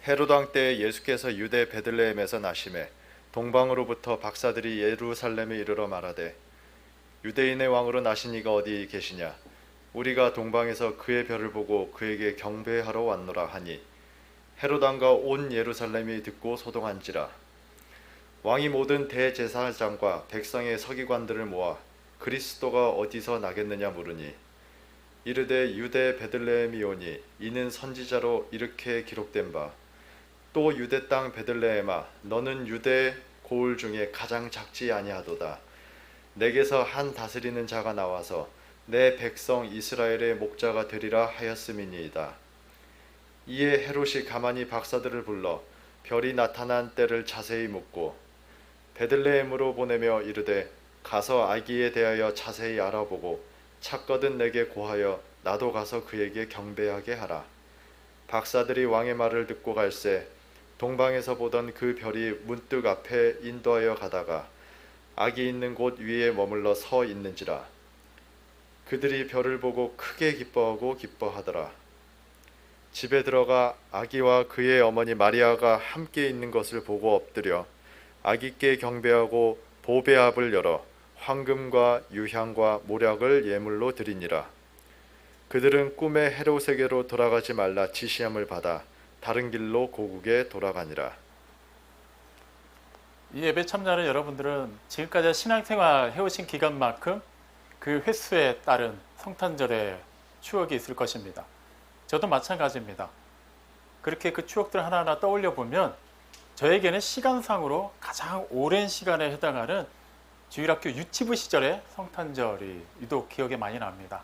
헤롯 왕 때에 예수께서 유대 베들레헴에서 나심에 동방으로부터 박사들이 예루살렘에 이르러 말하되 유대인의 왕으로 나신 이가 어디 계시냐? 우리가 동방에서 그의 별을 보고 그에게 경배하러 왔노라 하니 헤롯 왕과 온 예루살렘이 듣고 소동한지라. 왕이 모든 대제사장과 백성의 서기관들을 모아 그리스도가 어디서 나겠느냐 물으니 이르되 유대 베들레헴이오니 이는 선지자로 이렇게 기록된 바 또 유대 땅 베들레헴아 너는 유대 고을 중에 가장 작지 아니하도다. 내게서 한 다스리는 자가 나와서 내 백성 이스라엘의 목자가 되리라 하였음이니이다. 이에 헤롯이 가만히 박사들을 불러 별이 나타난 때를 자세히 묻고 베들레헴으로 보내며 이르되 가서 아기에 대하여 자세히 알아보고 찾거든 내게 고하여 나도 가서 그에게 경배하게 하라. 박사들이 왕의 말을 듣고 갈새 동방에서 보던 그 별이 문득 앞에 인도하여 가다가 아기 있는 곳 위에 머물러 서 있는지라. 그들이 별을 보고 크게 기뻐하고 기뻐하더라. 집에 들어가 아기와 그의 어머니 마리아가 함께 있는 것을 보고 엎드려 아기께 경배하고 보배합을 열어 황금과 유향과 모략을 예물로 드리니라. 그들은 꿈에 헤롯에게로 돌아가지 말라 지시함을 받아 다른 길로 고국에 돌아가니라. 이 예배 참여하는 여러분들은 지금까지 신앙생활 해오신 기간만큼 그 횟수에 따른 성탄절의 추억이 있을 것입니다. 저도 마찬가지입니다. 그렇게 그 추억들 하나하나 떠올려 보면 저에게는 시간상으로 가장 오랜 시간에 해당하는 주일학교 유치부 시절의 성탄절이 유독 기억에 많이 납니다.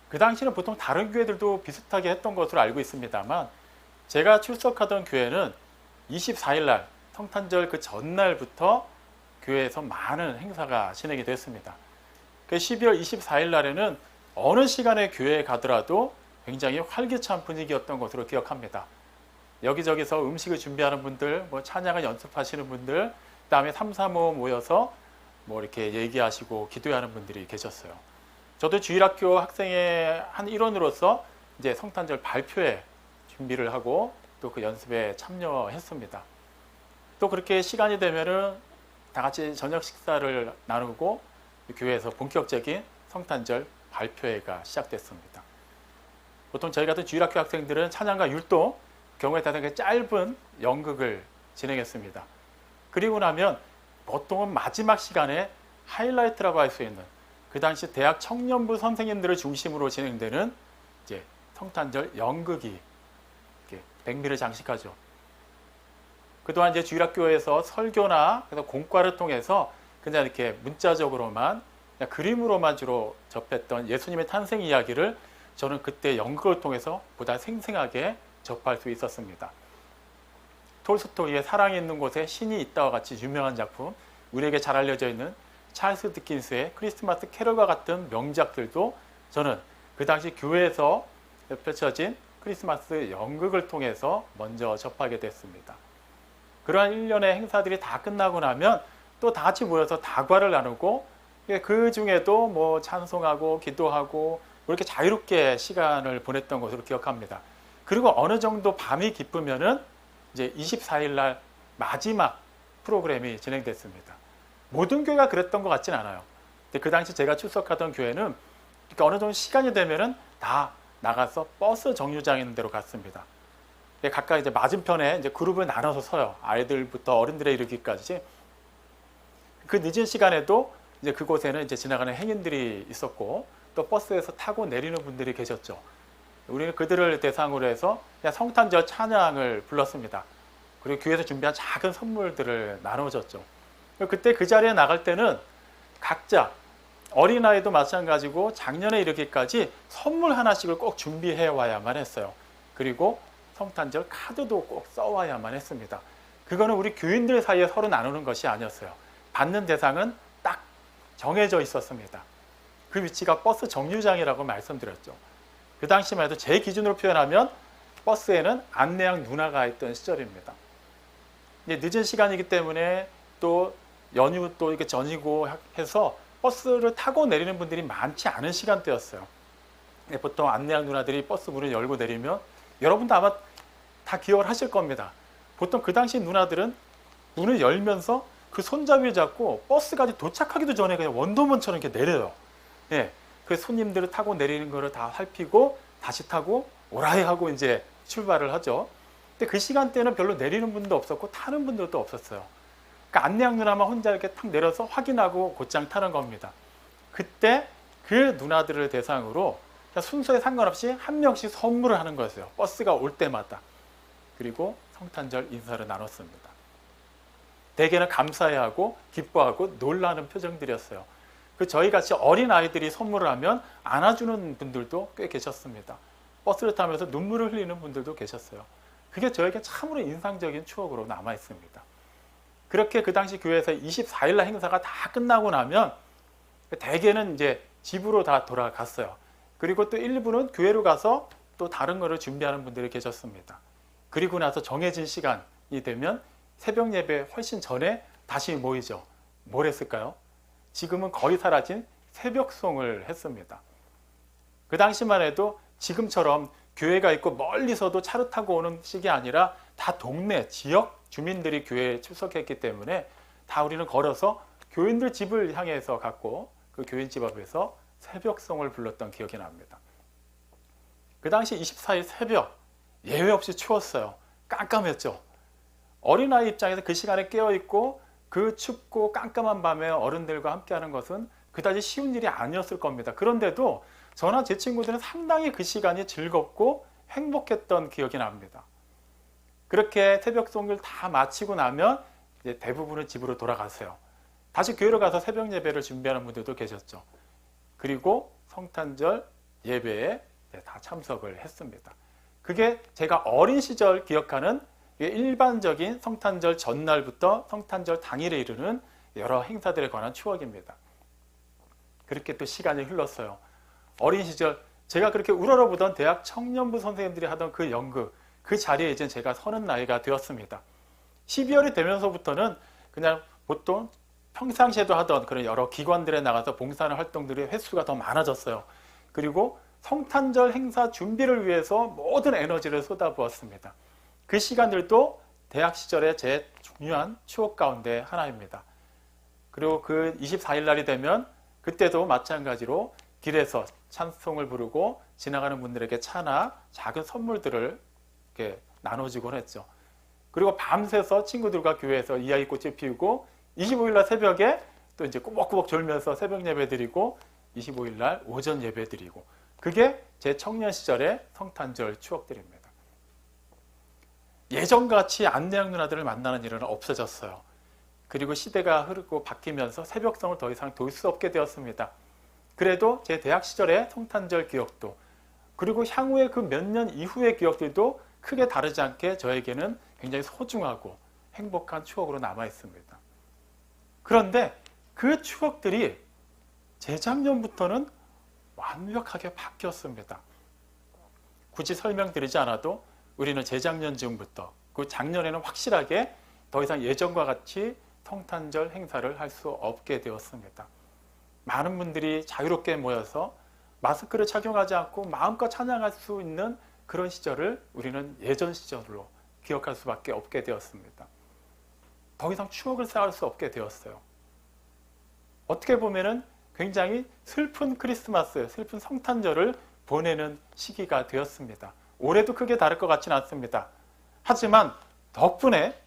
그 당시는 보통 다른 교회들도 비슷하게 했던 것으로 알고 있습니다만 제가 출석하던 교회는 24일 날 성탄절 그 전날부터 교회에서 많은 행사가 진행이 됐습니다. 그 12월 24일 날에는 어느 시간에 교회에 가더라도 굉장히 활기찬 분위기였던 것으로 기억합니다. 여기저기서 음식을 준비하는 분들, 찬양을 연습하시는 분들, 그다음에 3, 4모 모여서 이렇게 얘기하시고 기도하는 분들이 계셨어요. 저도 주일학교 학생의 한 일원으로서 이제 성탄절 발표회 준비를 하고 또 그 연습에 참여했습니다. 또 그렇게 시간이 되면은 다 같이 저녁 식사를 나누고 교회에서 본격적인 성탄절 발표회가 시작됐습니다. 보통 저희 같은 주일학교 학생들은 찬양과 율동, 경우에 따른 짧은 연극을 진행했습니다. 그리고 나면 보통은 마지막 시간에 하이라이트라고 할 수 있는 그 당시 대학 청년부 선생님들을 중심으로 진행되는 이제 성탄절 연극이 백미를 장식하죠. 그동안 이제 주일학교에서 설교나 공과를 통해서 그냥 이렇게 문자적으로만 그냥 그림으로만 주로 접했던 예수님의 탄생 이야기를 저는 그때 연극을 통해서 보다 생생하게 접할 수 있었습니다. 톨스토이의 사랑이 있는 곳에 신이 있다와 같이 유명한 작품, 우리에게 잘 알려져 있는 찰스 디킨스의 크리스마스 캐럴과 같은 명작들도 저는 그 당시 교회에서 펼쳐진 크리스마스 연극을 통해서 먼저 접하게 됐습니다. 그러한 일련의 행사들이 다 끝나고 나면 또 다 같이 모여서 다과를 나누고 그 중에도 찬송하고 기도하고 이렇게 자유롭게 시간을 보냈던 것으로 기억합니다. 그리고 어느 정도 밤이 깊으면은 이제 24일 날 마지막 프로그램이 진행됐습니다. 모든 교회가 그랬던 것 같진 않아요. 근데 그 당시 제가 출석하던 교회는 어느 정도 시간이 되면은 다 나가서 버스 정류장 있는 데로 갔습니다. 각각 이제 맞은편에 이제 그룹을 나눠서 서요. 아이들부터 어른들에 이르기까지. 그 늦은 시간에도 이제 그곳에는 이제 지나가는 행인들이 있었고 또 버스에서 타고 내리는 분들이 계셨죠. 우리는 그들을 대상으로 해서 그냥 성탄절 찬양을 불렀습니다. 그리고 교회에서 준비한 작은 선물들을 나눠줬죠. 그때 그 자리에 나갈 때는 각자 어린아이도 마찬가지고 작년에 이르기까지 선물 하나씩을 꼭 준비해 와야만 했어요. 그리고 성탄절 카드도 꼭 써와야만 했습니다. 그거는 우리 교인들 사이에 서로 나누는 것이 아니었어요. 받는 대상은 딱 정해져 있었습니다. 그 위치가 버스 정류장이라고 말씀드렸죠. 그 당시만 해도 제 기준으로 표현하면 버스에는 안내양 누나가 있던 시절입니다. 이제 늦은 시간이기 때문에 또 연휴 또 이렇게 전이고 해서 버스를 타고 내리는 분들이 많지 않은 시간대였어요. 보통 안내양 누나들이 버스 문을 열고 내리면 여러분도 아마 다 기억을 하실 겁니다. 보통 그 당시 누나들은 문을 열면서 그 손잡이를 잡고 버스까지 도착하기도 전에 그냥 원더우먼처럼 이렇게 내려요. 예, 그 손님들을 타고 내리는 거를 다 살피고 다시 타고 오라이 하고 이제 출발을 하죠. 근데 그 시간대는 별로 내리는 분도 없었고 타는 분들도 없었어요. 그러니까 안내양 누나만 혼자 이렇게 탁 내려서 확인하고 곧장 타는 겁니다. 그때 그 누나들을 대상으로 순서에 상관없이 한 명씩 선물을 하는 거였어요. 버스가 올 때마다. 그리고 성탄절 인사를 나눴습니다. 대개는 감사해하고 기뻐하고 놀라는 표정들이었어요. 그 저희같이 어린 아이들이 선물을 하면 안아주는 분들도 꽤 계셨습니다. 버스를 타면서 눈물을 흘리는 분들도 계셨어요. 그게 저에게 참으로 인상적인 추억으로 남아 있습니다. 그렇게 그 당시 교회에서 24일날 행사가 다 끝나고 나면 대개는 이제 집으로 다 돌아갔어요. 그리고 또 일부는 교회로 가서 또 다른 거를 준비하는 분들이 계셨습니다. 그리고 나서 정해진 시간이 되면 새벽 예배 훨씬 전에 다시 모이죠. 뭘 했을까요? 지금은 거의 사라진 새벽송을 했습니다. 그 당시만 해도 지금처럼 교회가 있고 멀리서도 차를 타고 오는 식이 아니라 다 동네, 지역 주민들이 교회에 출석했기 때문에 다 우리는 걸어서 교인들 집을 향해서 갔고 그 교인 집 앞에서 새벽송을 불렀던 기억이 납니다. 그 당시 24일 새벽 예외 없이 추웠어요. 깜깜했죠. 어린아이 입장에서 그 시간에 깨어있고 그 춥고 깜깜한 밤에 어른들과 함께하는 것은 그다지 쉬운 일이 아니었을 겁니다. 그런데도 저나 제 친구들은 상당히 그 시간이 즐겁고 행복했던 기억이 납니다. 그렇게 새벽송을 다 마치고 나면 이제 대부분은 집으로 돌아가세요. 다시 교회로 가서 새벽 예배를 준비하는 분들도 계셨죠. 그리고 성탄절 예배에 다 참석을 했습니다. 그게 제가 어린 시절 기억하는 일반적인 성탄절 전날부터 성탄절 당일에 이르는 여러 행사들에 관한 추억입니다. 그렇게 또 시간이 흘렀어요. 어린 시절 제가 그렇게 우러러보던 대학 청년부 선생님들이 하던 그 연극, 그 자리에 이제 제가 서는 나이가 되었습니다. 12월이 되면서부터는 그냥 보통 평상시에도 하던 그런 여러 기관들에 나가서 봉사하는 활동들의 횟수가 더 많아졌어요. 그리고 성탄절 행사 준비를 위해서 모든 에너지를 쏟아부었습니다. 그 시간들도 대학 시절의 제 중요한 추억 가운데 하나입니다. 그리고 그 24일 날이 되면 그때도 마찬가지로 길에서 찬송을 부르고 지나가는 분들에게 차나 작은 선물들을 이렇게 나눠주곤 했죠. 그리고 밤새서 친구들과 교회에서 이야기꽃을 피우고 25일 날 새벽에 또 이제 꾸벅꾸벅 졸면서 새벽 예배 드리고 25일 날 오전 예배 드리고 그게 제 청년 시절의 성탄절 추억들입니다. 예전같이 안내양 누나들을 만나는 일은 없어졌어요. 그리고 시대가 흐르고 바뀌면서 새벽성을 더 이상 돌 수 없게 되었습니다. 그래도 제 대학 시절의 성탄절 기억도 그리고 향후의 그 몇 년 이후의 기억들도 크게 다르지 않게 저에게는 굉장히 소중하고 행복한 추억으로 남아 있습니다. 그런데 그 추억들이 재작년부터는 완벽하게 바뀌었습니다. 굳이 설명드리지 않아도 우리는 재작년 즈음부터 그 작년에는 확실하게 더 이상 예전과 같이 성탄절 행사를 할 수 없게 되었습니다. 많은 분들이 자유롭게 모여서 마스크를 착용하지 않고 마음껏 찬양할 수 있는 그런 시절을 우리는 예전 시절로 기억할 수밖에 없게 되었습니다. 더 이상 추억을 쌓을 수 없게 되었어요. 어떻게 보면은 굉장히 슬픈 크리스마스, 슬픈 성탄절을 보내는 시기가 되었습니다. 올해도 크게 다를 것 같지는 않습니다. 하지만 덕분에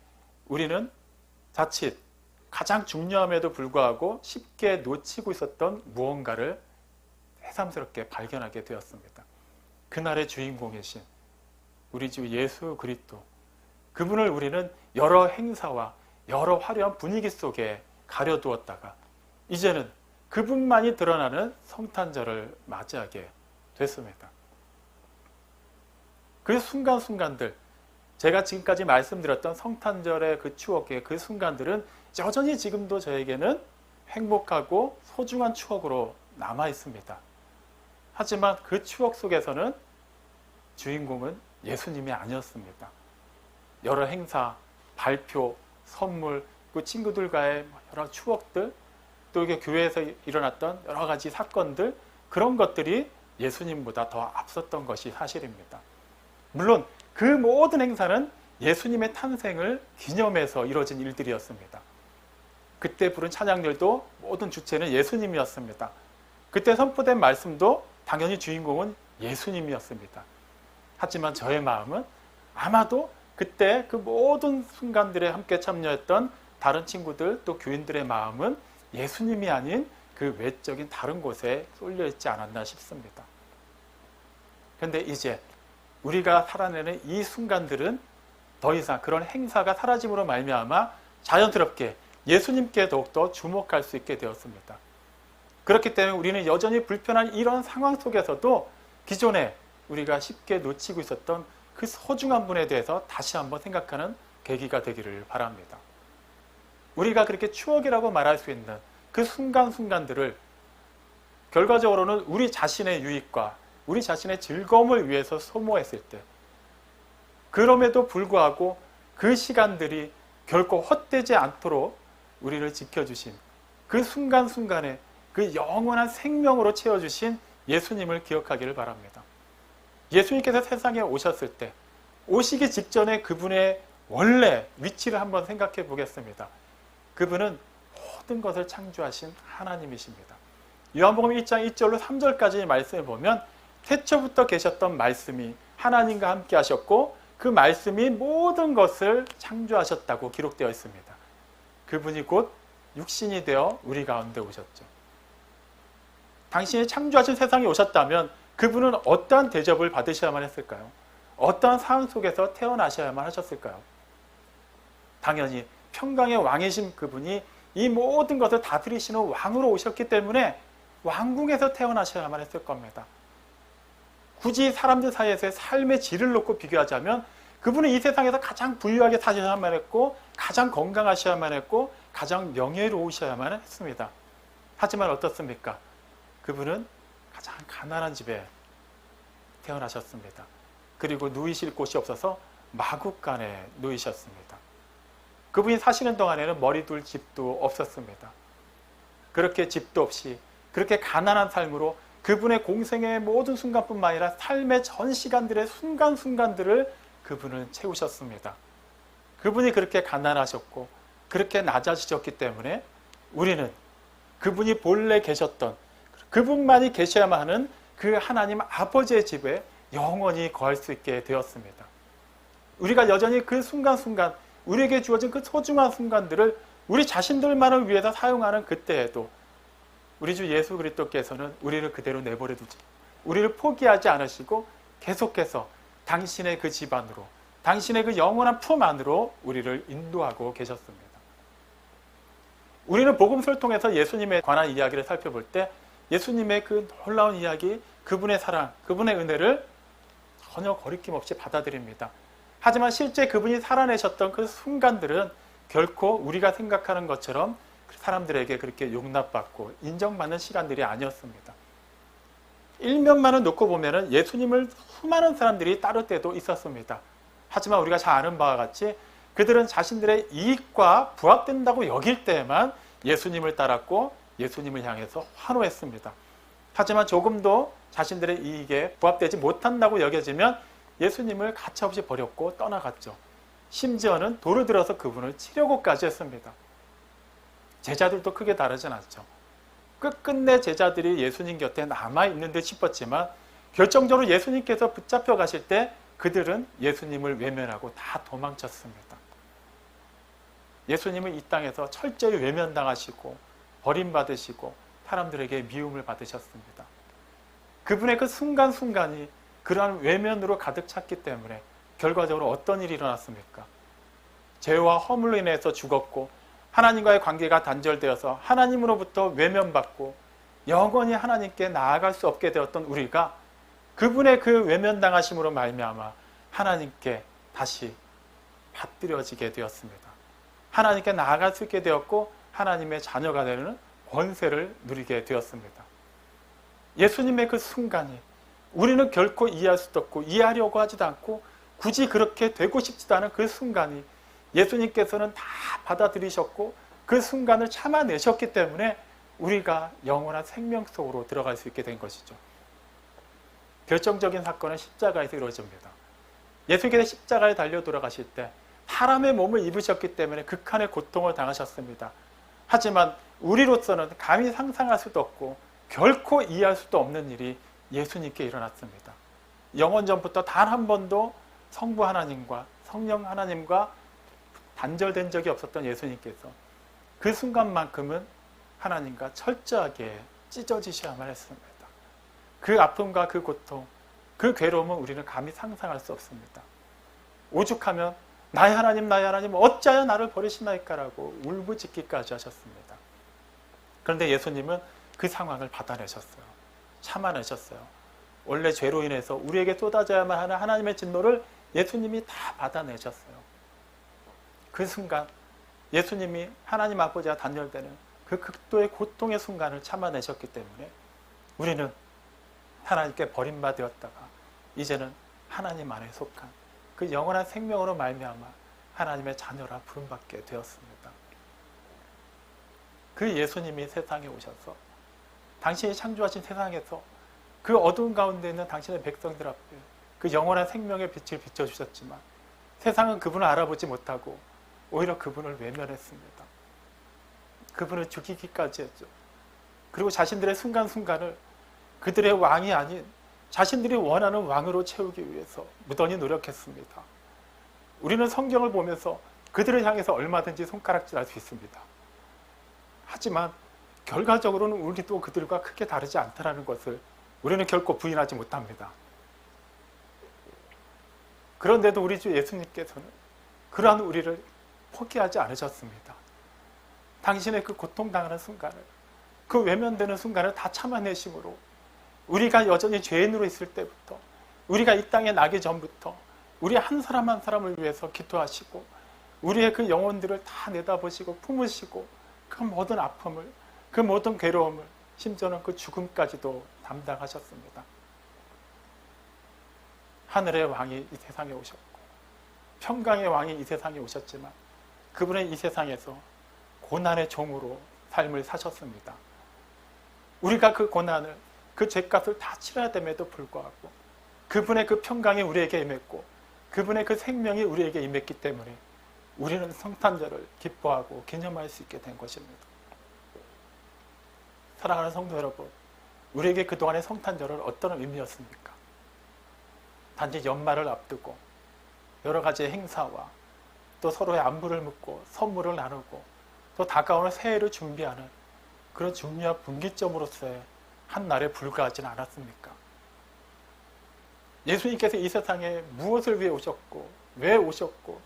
우리는 자칫 가장 중요함에도 불구하고 쉽게 놓치고 있었던 무언가를 새삼스럽게 발견하게 되었습니다. 그날의 주인공이신 우리 주 예수 그리스도, 그분을 우리는 여러 행사와 여러 화려한 분위기 속에 가려두었다가 이제는 그분만이 드러나는 성탄절을 맞이하게 됐습니다. 그 순간순간들, 제가 지금까지 말씀드렸던 성탄절의 그 추억의 그 순간들은 여전히 지금도 저에게는 행복하고 소중한 추억으로 남아 있습니다. 하지만 그 추억 속에서는 주인공은 예수님이 아니었습니다. 여러 행사, 발표, 선물, 그 친구들과의 여러 추억들, 또 이게 교회에서 일어났던 여러 가지 사건들, 그런 것들이 예수님보다 더 앞섰던 것이 사실입니다. 물론 그 모든 행사는 예수님의 탄생을 기념해서 이루어진 일들이었습니다. 그때 부른 찬양들도 모든 주체는 예수님이었습니다. 그때 선포된 말씀도 당연히 주인공은 예수님이었습니다. 하지만 저의 마음은 아마도 그때 그 모든 순간들에 함께 참여했던 다른 친구들 또 교인들의 마음은 예수님이 아닌 그 외적인 다른 곳에 쏠려 있지 않았나 싶습니다. 그런데 이제 우리가 살아내는 이 순간들은 더 이상 그런 행사가 사라짐으로 말미암아 자연스럽게 예수님께 더욱더 주목할 수 있게 되었습니다. 그렇기 때문에 우리는 여전히 불편한 이런 상황 속에서도 기존에 우리가 쉽게 놓치고 있었던 그 소중한 분에 대해서 다시 한번 생각하는 계기가 되기를 바랍니다. 우리가 그렇게 추억이라고 말할 수 있는 그 순간순간들을 결과적으로는 우리 자신의 유익과 우리 자신의 즐거움을 위해서 소모했을 때, 그럼에도 불구하고 그 시간들이 결코 헛되지 않도록 우리를 지켜주신 그 순간순간에 그 영원한 생명으로 채워주신 예수님을 기억하기를 바랍니다. 예수님께서 세상에 오셨을 때 오시기 직전에 그분의 원래 위치를 한번 생각해 보겠습니다. 그분은 모든 것을 창조하신 하나님이십니다. 요한복음 1장 1절로 3절까지 말씀을 보면 태초부터 계셨던 말씀이 하나님과 함께 하셨고 그 말씀이 모든 것을 창조하셨다고 기록되어 있습니다. 그분이 곧 육신이 되어 우리 가운데 오셨죠. 당신이 창조하신 세상에 오셨다면 그분은 어떠한 대접을 받으셔야만 했을까요? 어떠한 상황 속에서 태어나셔야만 하셨을까요? 당연히 평강의 왕이신 그분이 이 모든 것을 다스리시는 왕으로 오셨기 때문에 왕궁에서 태어나셔야만 했을 겁니다. 굳이 사람들 사이에서의 삶의 질을 놓고 비교하자면 그분은 이 세상에서 가장 부유하게 사셔야만 했고 가장 건강하셔야만 했고 가장 명예로우셔야만 했습니다. 하지만 어떻습니까? 그분은 가장 가난한 집에 태어나셨습니다. 그리고 누이실 곳이 없어서 마국간에 누이셨습니다. 그분이 사시는 동안에는 머리 둘 집도 없었습니다. 그렇게 집도 없이 그렇게 가난한 삶으로 그분의 공생의 모든 순간뿐만 아니라 삶의 전 시간들의 순간순간들을 그분은 채우셨습니다. 그분이 그렇게 가난하셨고 그렇게 낮아지셨기 때문에 우리는 그분이 본래 계셨던 그분만이 계셔야만 하는 그 하나님 아버지의 집에 영원히 거할 수 있게 되었습니다. 우리가 여전히 그 순간순간 우리에게 주어진 그 소중한 순간들을 우리 자신들만을 위해서 사용하는 그때에도 우리 주 예수 그리스도께서는 우리를 그대로 내버려 두지, 우리를 포기하지 않으시고 계속해서 당신의 그 집 안으로, 당신의 그 영원한 품 안으로 우리를 인도하고 계셨습니다. 우리는 복음서를 통해서 예수님에 관한 이야기를 살펴볼 때 예수님의 그 놀라운 이야기, 그분의 사랑, 그분의 은혜를 전혀 거리낌 없이 받아들입니다. 하지만 실제 그분이 살아내셨던 그 순간들은 결코 우리가 생각하는 것처럼 사람들에게 그렇게 용납받고 인정받는 시간들이 아니었습니다. 일면만을 놓고 보면 예수님을 수많은 사람들이 따를 때도 있었습니다. 하지만 우리가 잘 아는 바와 같이 그들은 자신들의 이익과 부합된다고 여길 때에만 예수님을 따랐고 예수님을 향해서 환호했습니다. 하지만 조금도 자신들의 이익에 부합되지 못한다고 여겨지면 예수님을 가차없이 버렸고 떠나갔죠. 심지어는 돌을 들어서 그분을 치려고까지 했습니다. 제자들도 크게 다르진 않죠. 끝끝내 제자들이 예수님 곁에 남아있는 듯 싶었지만 결정적으로 예수님께서 붙잡혀 가실 때 그들은 예수님을 외면하고 다 도망쳤습니다. 예수님은 이 땅에서 철저히 외면당하시고 버림받으시고 사람들에게 미움을 받으셨습니다. 그분의 그 순간순간이 그러한 외면으로 가득 찼기 때문에 결과적으로 어떤 일이 일어났습니까? 죄와 허물로 인해서 죽었고 하나님과의 관계가 단절되어서 하나님으로부터 외면받고 영원히 하나님께 나아갈 수 없게 되었던 우리가 그분의 그 외면당하심으로 말미암아 하나님께 다시 받들여지게 되었습니다. 하나님께 나아갈 수 있게 되었고 하나님의 자녀가 되는 권세를 누리게 되었습니다. 예수님의 그 순간이 우리는 결코 이해할 수도 없고 이해하려고 하지도 않고 굳이 그렇게 되고 싶지도 않은 그 순간이 예수님께서는 다 받아들이셨고 그 순간을 참아내셨기 때문에 우리가 영원한 생명 속으로 들어갈 수 있게 된 것이죠. 결정적인 사건은 십자가에서 이루어집니다. 예수님께서 십자가에 달려 돌아가실 때 사람의 몸을 입으셨기 때문에 극한의 고통을 당하셨습니다. 하지만 우리로서는 감히 상상할 수도 없고 결코 이해할 수도 없는 일이 예수님께 일어났습니다. 영원전부터 단 한 번도 성부 하나님과 성령 하나님과 단절된 적이 없었던 예수님께서 그 순간만큼은 하나님과 철저하게 찢어지셔야만 했습니다. 그 아픔과 그 고통, 그 괴로움은 우리는 감히 상상할 수 없습니다. 오죽하면 나의 하나님 어찌하여 나를 버리시나이까라고 울부짖기까지 하셨습니다. 그런데 예수님은 그 상황을 받아내셨어요. 참아내셨어요. 원래 죄로 인해서 우리에게 쏟아져야만 하는 하나님의 진노를 예수님이 다 받아내셨어요. 그 순간 예수님이 하나님 아버지와 단절되는 그 극도의 고통의 순간을 참아내셨기 때문에 우리는 하나님께 버림받았다가 이제는 하나님 안에 속한 그 영원한 생명으로 말미암아 하나님의 자녀라 부름받게 되었습니다. 그 예수님이 세상에 오셔서 당신이 창조하신 세상에서 그 어두운 가운데 있는 당신의 백성들 앞에 그 영원한 생명의 빛을 비춰주셨지만 세상은 그분을 알아보지 못하고 오히려 그분을 외면했습니다. 그분을 죽이기까지 했죠. 그리고 자신들의 순간순간을 그들의 왕이 아닌 자신들이 원하는 왕으로 채우기 위해서 무던히 노력했습니다. 우리는 성경을 보면서 그들을 향해서 얼마든지 손가락질할 수 있습니다. 하지만 결과적으로는 우리도 그들과 크게 다르지 않다는 것을 우리는 결코 부인하지 못합니다. 그런데도 우리 주 예수님께서는 그러한 우리를 포기하지 않으셨습니다. 당신의 그 고통당하는 순간을, 그 외면되는 순간을 다 참아내심으로 우리가 여전히 죄인으로 있을 때부터, 우리가 이 땅에 나기 전부터 우리 한 사람 한 사람을 위해서 기도하시고 우리의 그 영혼들을 다 내다보시고 품으시고 그 모든 아픔을, 그 모든 괴로움을, 심지어는 그 죽음까지도 담당하셨습니다. 하늘의 왕이 이 세상에 오셨고 평강의 왕이 이 세상에 오셨지만 그분은 이 세상에서 고난의 종으로 삶을 사셨습니다. 우리가 그 고난을, 그 죄값을 다 치러야 됨에도 불구하고 그분의 그 평강이 우리에게 임했고 그분의 그 생명이 우리에게 임했기 때문에 우리는 성탄절을 기뻐하고 기념할 수 있게 된 것입니다. 사랑하는 성도 여러분, 우리에게 그동안의 성탄절은 어떤 의미였습니까? 단지 연말을 앞두고 여러 가지 행사와 또 서로의 안부를 묻고 선물을 나누고 또 다가오는 새해를 준비하는 그런 중요한 분기점으로서의 한 날에 불과하지는 않았습니까? 예수님께서 이 세상에 무엇을 위해 오셨고 왜 오셨고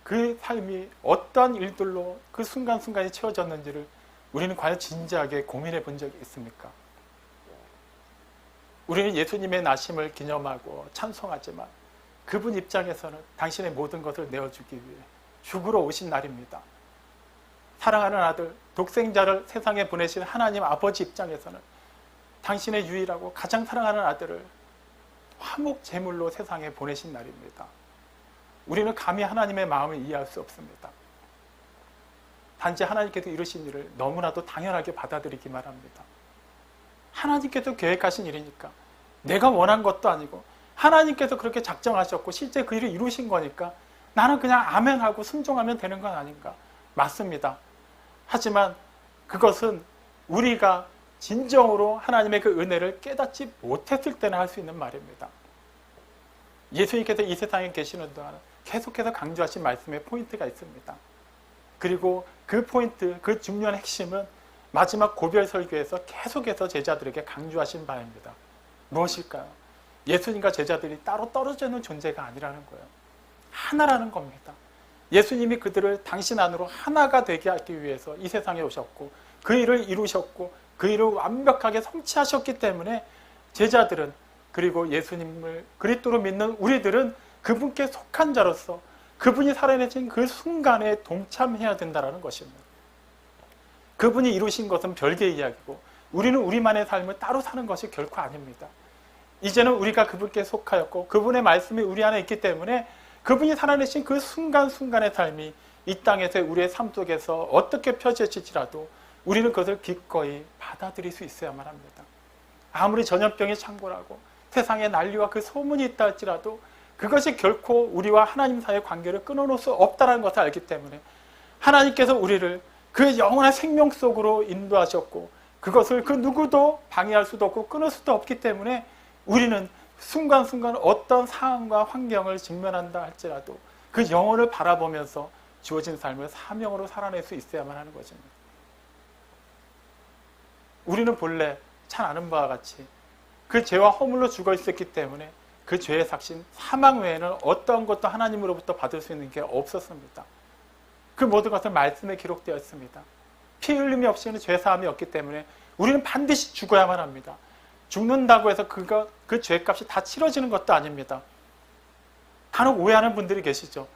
그 삶이 어떠한 일들로 그 순간순간이 채워졌는지를 우리는 과연 진지하게 고민해 본 적이 있습니까? 우리는 예수님의 나심을 기념하고 찬송하지만 그분 입장에서는 당신의 모든 것을 내어주기 위해 죽으러 오신 날입니다. 사랑하는 아들, 독생자를 세상에 보내신 하나님 아버지 입장에서는 당신의 유일하고 가장 사랑하는 아들을 화목 제물로 세상에 보내신 날입니다. 우리는 감히 하나님의 마음을 이해할 수 없습니다. 단지 하나님께서 이루신 일을 너무나도 당연하게 받아들이기만 합니다. 하나님께서 계획하신 일이니까 내가 원한 것도 아니고 하나님께서 그렇게 작정하셨고 실제 그 일을 이루신 거니까 나는 그냥 아멘하고 순종하면 되는 건 아닌가? 맞습니다. 하지만 그것은 우리가 진정으로 하나님의 그 은혜를 깨닫지 못했을 때는 할 수 있는 말입니다. 예수님께서 이 세상에 계시는 동안 계속해서 강조하신 말씀의 포인트가 있습니다. 그리고 그 포인트, 그 중요한 핵심은 마지막 고별 설교에서 계속해서 제자들에게 강조하신 바입니다. 무엇일까요? 예수님과 제자들이 따로 떨어져 있는 존재가 아니라는 거예요. 하나라는 겁니다. 예수님이 그들을 당신 안으로 하나가 되게 하기 위해서 이 세상에 오셨고 그 일을 이루셨고 그 일을 완벽하게 성취하셨기 때문에 제자들은, 그리고 예수님을 그리스도로 믿는 우리들은 그분께 속한 자로서 그분이 살아내신 그 순간에 동참해야 된다는 것입니다. 그분이 이루신 것은 별개의 이야기고 우리는 우리만의 삶을 따로 사는 것이 결코 아닙니다. 이제는 우리가 그분께 속하였고 그분의 말씀이 우리 안에 있기 때문에 그분이 살아내신 그 순간순간의 삶이 이 땅에서 우리의 삶 속에서 어떻게 펼쳐질지라도 우리는 그것을 기꺼이 받아들일 수 있어야만 합니다. 아무리 전염병이 창궐하고 세상에 난리와 그 소문이 있다 할지라도 그것이 결코 우리와 하나님 사이의 관계를 끊어놓을 수 없다는 것을 알기 때문에 하나님께서 우리를 그 영원한 생명 속으로 인도하셨고 그것을 그 누구도 방해할 수도 없고 끊을 수도 없기 때문에 우리는 순간순간 어떤 상황과 환경을 직면한다 할지라도 그 영혼을 바라보면서 주어진 삶을 사명으로 살아낼 수 있어야만 하는 것입니다. 우리는 본래 잘 아는 바와 같이 그 죄와 허물로 죽어 있었기 때문에 그 죄의 삭신 사망 외에는 어떤 것도 하나님으로부터 받을 수 있는 게 없었습니다. 그 모든 것은 말씀에 기록되어 있습니다. 피 흘림이 없이는 죄 사함이 없기 때문에 우리는 반드시 죽어야만 합니다. 죽는다고 해서 그 죄값이 다 치러지는 것도 아닙니다. 간혹 오해하는 분들이 계시죠.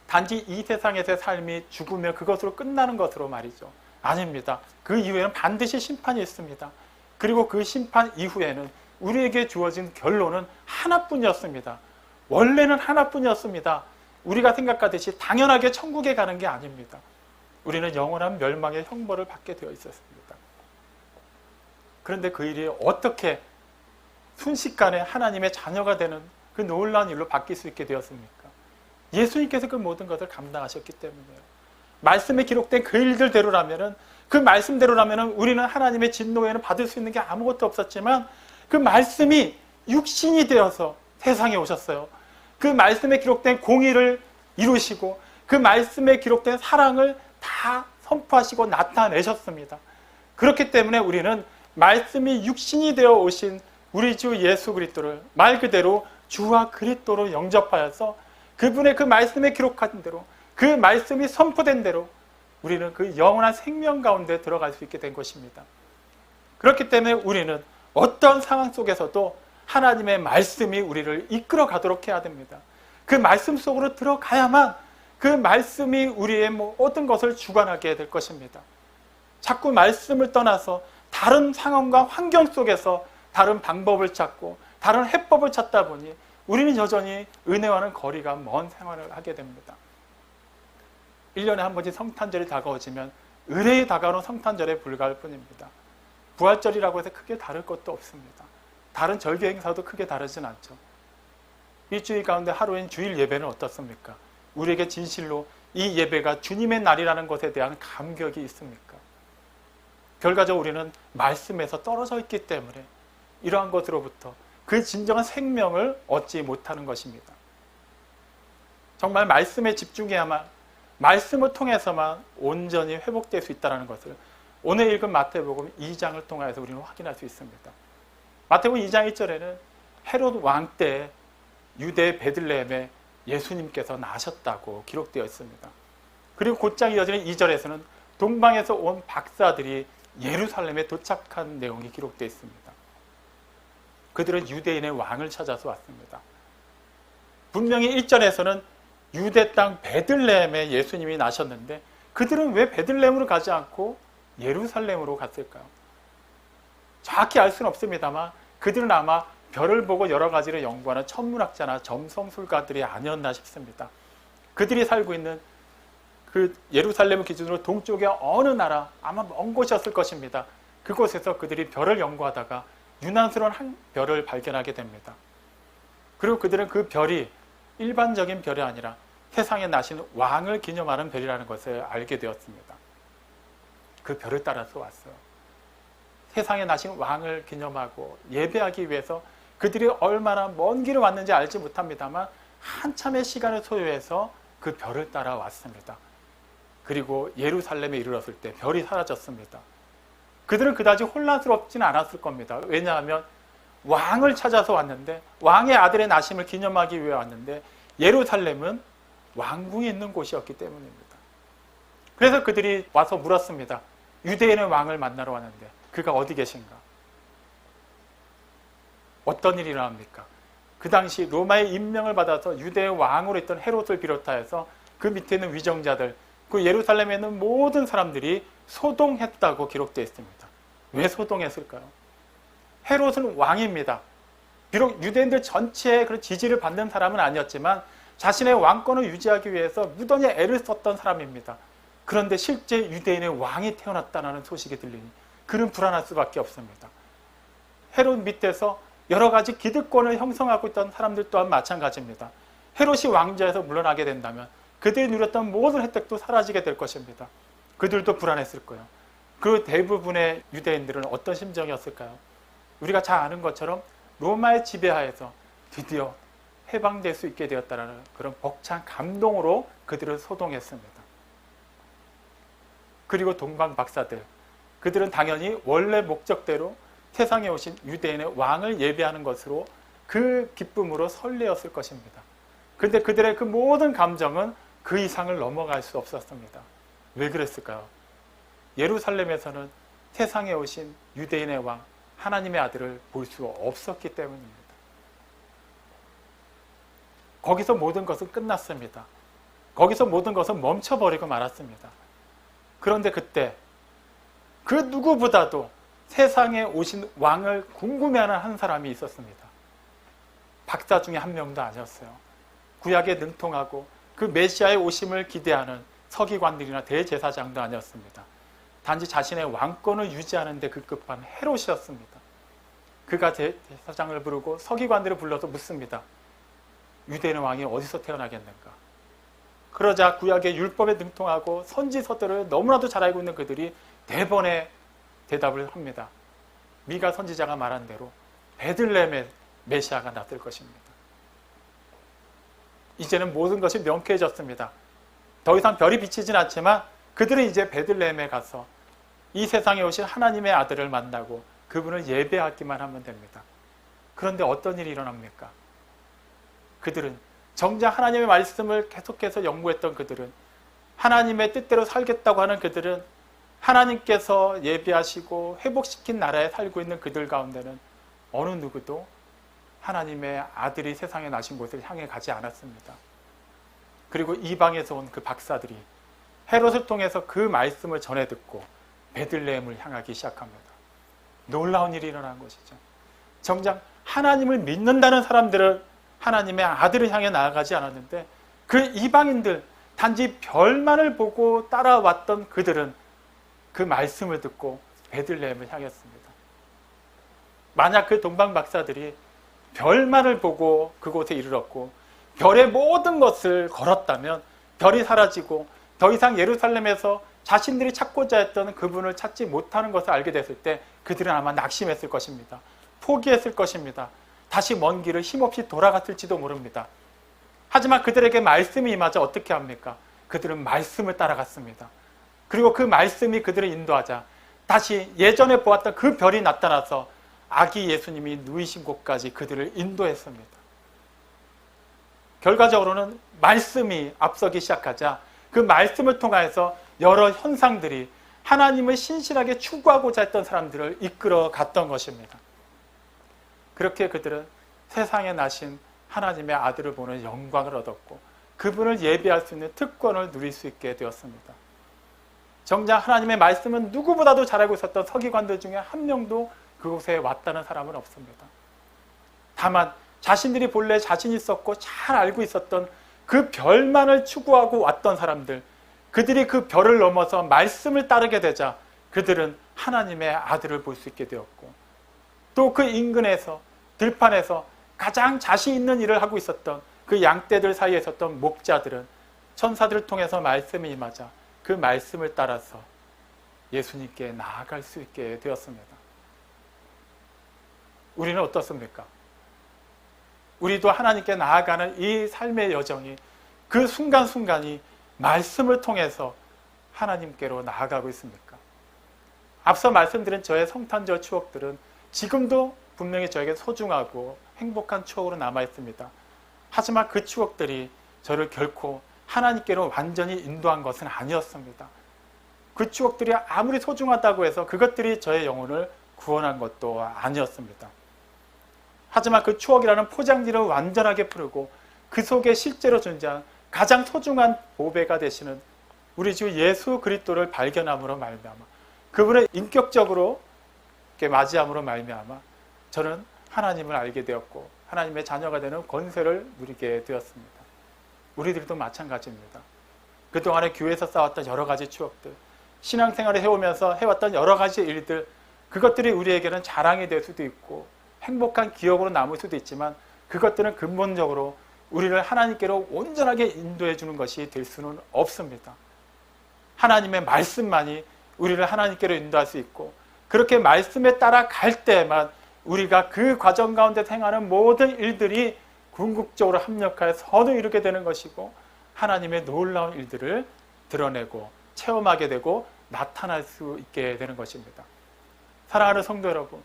단지 이 세상에서의 삶이 죽으면 그것으로 끝나는 것으로 말이죠. 아닙니다. 그 이후에는 반드시 심판이 있습니다. 그리고 그 심판 이후에는 우리에게 주어진 결론은 하나뿐이었습니다. 원래는 하나뿐이었습니다. 우리가 생각하듯이 당연하게 천국에 가는 게 아닙니다. 우리는 영원한 멸망의 형벌을 받게 되어 있었습니다. 그런데 그 일이 어떻게 순식간에 하나님의 자녀가 되는 그 놀라운 일로 바뀔 수 있게 되었습니까? 예수님께서 그 모든 것을 감당하셨기 때문이에요. 말씀에 기록된 그 일들대로라면은, 그 말씀대로라면은 우리는 하나님의 진노에는 받을 수 있는 게 아무것도 없었지만 그 말씀이 육신이 되어서 세상에 오셨어요. 그 말씀에 기록된 공의를 이루시고 그 말씀에 기록된 사랑을 다 선포하시고 나타내셨습니다. 그렇기 때문에 우리는 말씀이 육신이 되어 오신 우리 주 예수 그리스도를 말 그대로 주와 그리스도로 영접하여서 그분의 그 말씀에 기록한 대로, 그 말씀이 선포된 대로 우리는 그 영원한 생명 가운데 들어갈 수 있게 된 것입니다. 그렇기 때문에 우리는 어떤 상황 속에서도 하나님의 말씀이 우리를 이끌어 가도록 해야 됩니다. 그 말씀 속으로 들어가야만 그 말씀이 우리의 모든 것을 주관하게 될 것입니다. 자꾸 말씀을 떠나서 다른 상황과 환경 속에서 다른 방법을 찾고 다른 해법을 찾다 보니 우리는 여전히 은혜와는 거리가 먼 생활을 하게 됩니다. 1년에 한 번씩 성탄절이 다가오지만 의뢰에 다가오는 성탄절에 불과할 뿐입니다. 부활절이라고 해서 크게 다를 것도 없습니다. 다른 절기 행사도 크게 다르진 않죠. 일주일 가운데 하루인 주일 예배는 어떻습니까? 우리에게 진실로 이 예배가 주님의 날이라는 것에 대한 감격이 있습니까? 결과적으로 우리는 말씀에서 떨어져 있기 때문에 이러한 것으로부터 그 진정한 생명을 얻지 못하는 것입니다. 정말 말씀에 집중해야만, 말씀을 통해서만 온전히 회복될 수 있다는 것을 오늘 읽은 마태복음 2장을 통해서 우리는 확인할 수 있습니다. 마태복음 2장 1절에는 헤롯 왕 때 유대 베들레헴에 예수님께서 나셨다고 기록되어 있습니다. 그리고 곧장 이어지는 2절에서는 동방에서 온 박사들이 예루살렘에 도착한 내용이 기록되어 있습니다. 그들은 유대인의 왕을 찾아서 왔습니다. 분명히 1절에서는 유대 땅 베들레헴에 예수님이 나셨는데 그들은 왜 베들레헴으로 가지 않고 예루살렘으로 갔을까요? 정확히 알 수는 없습니다만 그들은 아마 별을 보고 여러 가지를 연구하는 천문학자나 점성술가들이 아니었나 싶습니다. 그들이 살고 있는 그 예루살렘을 기준으로 동쪽의 어느 나라, 아마 먼 곳이었을 것입니다. 그곳에서 그들이 별을 연구하다가 유난스러운 한 별을 발견하게 됩니다. 그리고 그들은 그 별이 일반적인 별이 아니라 세상에 나신 왕을 기념하는 별이라는 것을 알게 되었습니다. 그 별을 따라서 왔어요. 세상에 나신 왕을 기념하고 예배하기 위해서 그들이 얼마나 먼 길을 왔는지 알지 못합니다만 한참의 시간을 소요해서 그 별을 따라 왔습니다. 그리고 예루살렘에 이르렀을 때 별이 사라졌습니다. 그들은 그다지 혼란스럽지는 않았을 겁니다. 왜냐하면 왕을 찾아서 왔는데, 왕의 아들의 나심을 기념하기 위해 왔는데 예루살렘은 왕궁이 있는 곳이었기 때문입니다. 그래서 그들이 와서 물었습니다. 유대인의 왕을 만나러 왔는데 그가 어디 계신가? 어떤 일이 일어납니까? 그 당시 로마의 임명을 받아서 유대의 왕으로 있던 헤롯을 비롯하여서 그 밑에 있는 위정자들, 그 예루살렘에 있는 모든 사람들이 소동했다고 기록되어 있습니다. 왜 소동했을까요? 헤롯은 왕입니다. 비록 유대인들 전체의 그런 지지를 받는 사람은 아니었지만 자신의 왕권을 유지하기 위해서 무던히 애를 썼던 사람입니다. 그런데 실제 유대인의 왕이 태어났다는 소식이 들리니 그는 불안할 수밖에 없습니다. 헤롯 밑에서 여러 가지 기득권을 형성하고 있던 사람들 또한 마찬가지입니다. 헤롯이 왕좌에서 물러나게 된다면 그들이 누렸던 모든 혜택도 사라지게 될 것입니다. 그들도 불안했을 거예요. 그 대부분의 유대인들은 어떤 심정이었을까요? 우리가 잘 아는 것처럼 로마의 지배하에서 드디어 해방될 수 있게 되었다는 그런 벅찬 감동으로 그들을 소동했습니다. 그리고 동방 박사들, 그들은 당연히 원래 목적대로 세상에 오신 유대인의 왕을 예배하는 것으로 그 기쁨으로 설레었을 것입니다. 그런데 그들의 그 모든 감정은 그 이상을 넘어갈 수 없었습니다. 왜 그랬을까요? 예루살렘에서는 세상에 오신 유대인의 왕, 하나님의 아들을 볼 수 없었기 때문입니다. 거기서 모든 것은 끝났습니다. 거기서 모든 것은 멈춰버리고 말았습니다. 그런데 그때 그 누구보다도 세상에 오신 왕을 궁금해하는 한 사람이 있었습니다. 박사 중에 한 명도 아니었어요. 구약에 능통하고 그 메시아의 오심을 기대하는 서기관들이나 대제사장도 아니었습니다. 단지 자신의 왕권을 유지하는 데 급급한 헤롯이었습니다. 그가 제사장을 부르고 서기관들을 불러서 묻습니다. 유대인의 왕이 어디서 태어나겠는가? 그러자 구약의 율법에 능통하고 선지서들을 너무나도 잘 알고 있는 그들이 대번에 대답을 합니다. 미가 선지자가 말한 대로 베들레헴에 메시아가 났을 것입니다. 이제는 모든 것이 명쾌해졌습니다. 더 이상 별이 비치진 않지만 그들은 이제 베들레헴에 가서 이 세상에 오신 하나님의 아들을 만나고 그분을 예배하기만 하면 됩니다. 그런데 어떤 일이 일어납니까? 그들은 정작 하나님의 말씀을 계속해서 연구했던 그들은, 하나님의 뜻대로 살겠다고 하는 그들은, 하나님께서 예비하시고 회복시킨 나라에 살고 있는 그들 가운데는 어느 누구도 하나님의 아들이 세상에 나신 곳을 향해 가지 않았습니다. 그리고 이방에서 온 그 박사들이 헤롯을 통해서 그 말씀을 전해 듣고 베들레헴을 향하기 시작합니다. 놀라운 일이 일어난 것이죠. 정작 하나님을 믿는다는 사람들은 하나님의 아들을 향해 나아가지 않았는데 그 이방인들, 단지 별만을 보고 따라왔던 그들은 그 말씀을 듣고 베들레헴을 향했습니다. 만약 그 동방 박사들이 별만을 보고 그곳에 이르렀고 별의 모든 것을 걸었다면 별이 사라지고 더 이상 예루살렘에서 자신들이 찾고자 했던 그분을 찾지 못하는 것을 알게 됐을 때 그들은 아마 낙심했을 것입니다. 포기했을 것입니다. 다시 먼 길을 힘없이 돌아갔을지도 모릅니다. 하지만 그들에게 말씀이 임하자 어떻게 합니까? 그들은 말씀을 따라갔습니다. 그리고 그 말씀이 그들을 인도하자 다시 예전에 보았던 그 별이 나타나서 아기 예수님이 누이신 곳까지 그들을 인도했습니다. 결과적으로는 말씀이 앞서기 시작하자 그 말씀을 통해서 여러 현상들이 하나님을 신실하게 추구하고자 했던 사람들을 이끌어 갔던 것입니다. 그렇게 그들은 세상에 나신 하나님의 아들을 보는 영광을 얻었고 그분을 예배할 수 있는 특권을 누릴 수 있게 되었습니다. 정작 하나님의 말씀은 누구보다도 잘 알고 있었던 서기관들 중에 한 명도 그곳에 왔다는 사람은 없습니다. 다만 자신들이 본래 자신 있었고 잘 알고 있었던 그 별만을 추구하고 왔던 사람들, 그들이 그 별을 넘어서 말씀을 따르게 되자 그들은 하나님의 아들을 볼 수 있게 되었고 또 그 인근에서 들판에서 가장 자신 있는 일을 하고 있었던 그 양떼들 사이에 있었던 목자들은 천사들을 통해서 말씀이 임하자 그 말씀을 따라서 예수님께 나아갈 수 있게 되었습니다. 우리는 어떻습니까? 우리도 하나님께 나아가는 이 삶의 여정이 그 순간순간이 말씀을 통해서 하나님께로 나아가고 있습니까? 앞서 말씀드린 저의 성탄절 추억들은 지금도 분명히 저에게 소중하고 행복한 추억으로 남아있습니다. 하지만 그 추억들이 저를 결코 하나님께로 완전히 인도한 것은 아니었습니다. 그 추억들이 아무리 소중하다고 해서 그것들이 저의 영혼을 구원한 것도 아니었습니다. 하지만 그 추억이라는 포장지를 완전하게 풀고 그 속에 실제로 존재한 가장 소중한 보배가 되시는 우리 주 예수 그리스도를 발견함으로 말미암아 그분을 인격적으로 맞이함으로 말미암아 저는 하나님을 알게 되었고 하나님의 자녀가 되는 권세를 누리게 되었습니다. 우리들도 마찬가지입니다. 그동안에 교회에서 쌓았던 여러 가지 추억들, 신앙생활을 해오면서 해왔던 여러 가지 일들, 그것들이 우리에게는 자랑이 될 수도 있고 행복한 기억으로 남을 수도 있지만 그것들은 근본적으로 우리를 하나님께로 온전하게 인도해 주는 것이 될 수는 없습니다. 하나님의 말씀만이 우리를 하나님께로 인도할 수 있고, 그렇게 말씀에 따라 갈 때만 우리가 그 과정 가운데 행하는 모든 일들이 궁극적으로 합력하여 선을 이루게 되는 것이고, 하나님의 놀라운 일들을 드러내고 체험하게 되고 나타날 수 있게 되는 것입니다. 사랑하는 성도 여러분,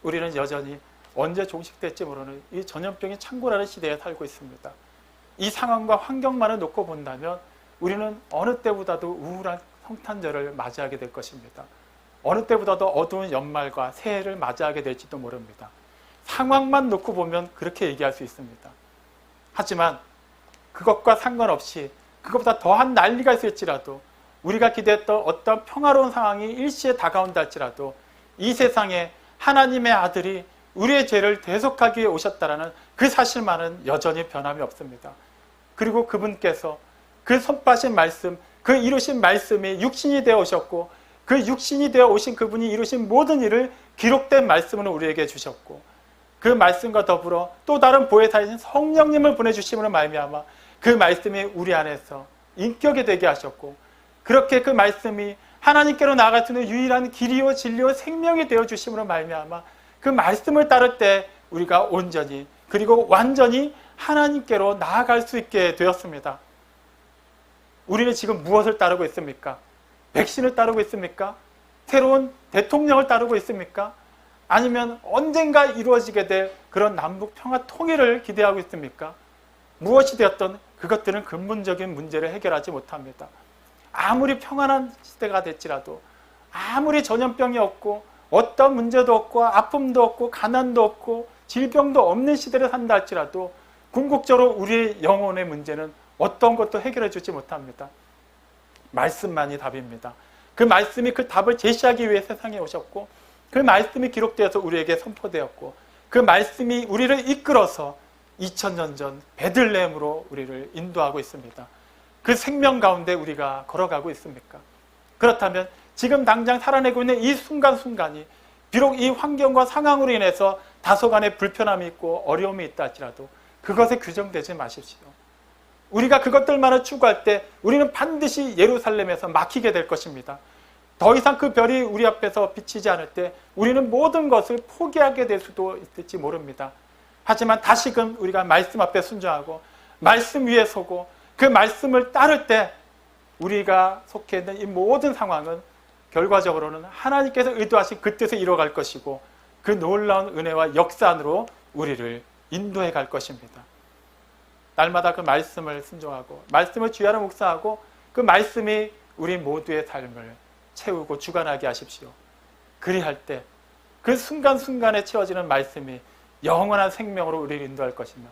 우리는 여전히 언제 종식될지 모르는 이 전염병이 창궐하는 시대에 살고 있습니다. 이 상황과 환경만을 놓고 본다면 우리는 어느 때보다도 우울한 성탄절을 맞이하게 될 것입니다. 어느 때보다도 어두운 연말과 새해를 맞이하게 될지도 모릅니다. 상황만 놓고 보면 그렇게 얘기할 수 있습니다. 하지만 그것과 상관없이 그것보다 더한 난리가 있을지라도, 우리가 기대했던 어떤 평화로운 상황이 일시에 다가온다 할지라도, 이 세상에 하나님의 아들이 우리의 죄를 대속하기 위해 오셨다라는 그 사실만은 여전히 변함이 없습니다. 그리고 그분께서 그 선포하신 말씀, 그 이루신 말씀이 육신이 되어 오셨고, 그 육신이 되어 오신 그분이 이루신 모든 일을 기록된 말씀을 우리에게 주셨고, 그 말씀과 더불어 또 다른 보혜사이신 성령님을 보내주심으로 말미암아 그 말씀이 우리 안에서 인격이 되게 하셨고, 그렇게 그 말씀이 하나님께로 나아갈 수 있는 유일한 길이요 진리요 생명이 되어 주심으로 말미암아 그 말씀을 따를 때 우리가 온전히 그리고 완전히 하나님께로 나아갈 수 있게 되었습니다. 우리는 지금 무엇을 따르고 있습니까? 백신을 따르고 있습니까? 새로운 대통령을 따르고 있습니까? 아니면 언젠가 이루어지게 될 그런 남북 평화 통일을 기대하고 있습니까? 무엇이 되었든 그것들은 근본적인 문제를 해결하지 못합니다. 아무리 평안한 시대가 될지라도, 아무리 전염병이 없고 어떤 문제도 없고 아픔도 없고 가난도 없고 질병도 없는 시대를 산다 할지라도 궁극적으로 우리의 영혼의 문제는 어떤 것도 해결해 주지 못합니다. 말씀만이 답입니다. 그 말씀이 그 답을 제시하기 위해 세상에 오셨고, 그 말씀이 기록되어서 우리에게 선포되었고, 그 말씀이 우리를 이끌어서 2000년 전 베들레헴으로 우리를 인도하고 있습니다. 그 생명 가운데 우리가 걸어가고 있습니까? 그렇다면 지금 당장 살아내고 있는 이 순간순간이 비록 이 환경과 상황으로 인해서 다소간의 불편함이 있고 어려움이 있다 할지라도 그것에 규정되지 마십시오. 우리가 그것들만을 추구할 때 우리는 반드시 예루살렘에서 막히게 될 것입니다. 더 이상 그 별이 우리 앞에서 비치지 않을 때 우리는 모든 것을 포기하게 될 수도 있을지 모릅니다. 하지만 다시금 우리가 말씀 앞에 순종하고 말씀 위에 서고 그 말씀을 따를 때 우리가 속해 있는 이 모든 상황은 결과적으로는 하나님께서 의도하신 그 뜻에 이뤄갈 것이고, 그 놀라운 은혜와 역사 안으로 우리를 인도해 갈 것입니다. 날마다 그 말씀을 순종하고 말씀을 주야로 묵상하고 그 말씀이 우리 모두의 삶을 채우고 주관하게 하십시오. 그리할 때 그 순간순간에 채워지는 말씀이 영원한 생명으로 우리를 인도할 것이며,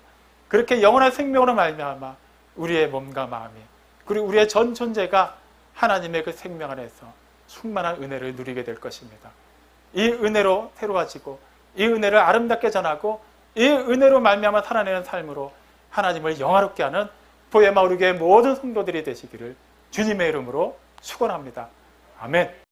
그렇게 영원한 생명으로 말미암아 우리의 몸과 마음이 그리고 우리의 전 존재가 하나님의 그 생명 안에서 충만한 은혜를 누리게 될 것입니다. 이 은혜로 새로워지고 이 은혜를 아름답게 전하고 이 은혜로 말미암아 살아내는 삶으로 하나님을 영화롭게 하는 포에마 우리 교회 모든 성도들이 되시기를 주님의 이름으로 축원합니다. 아멘.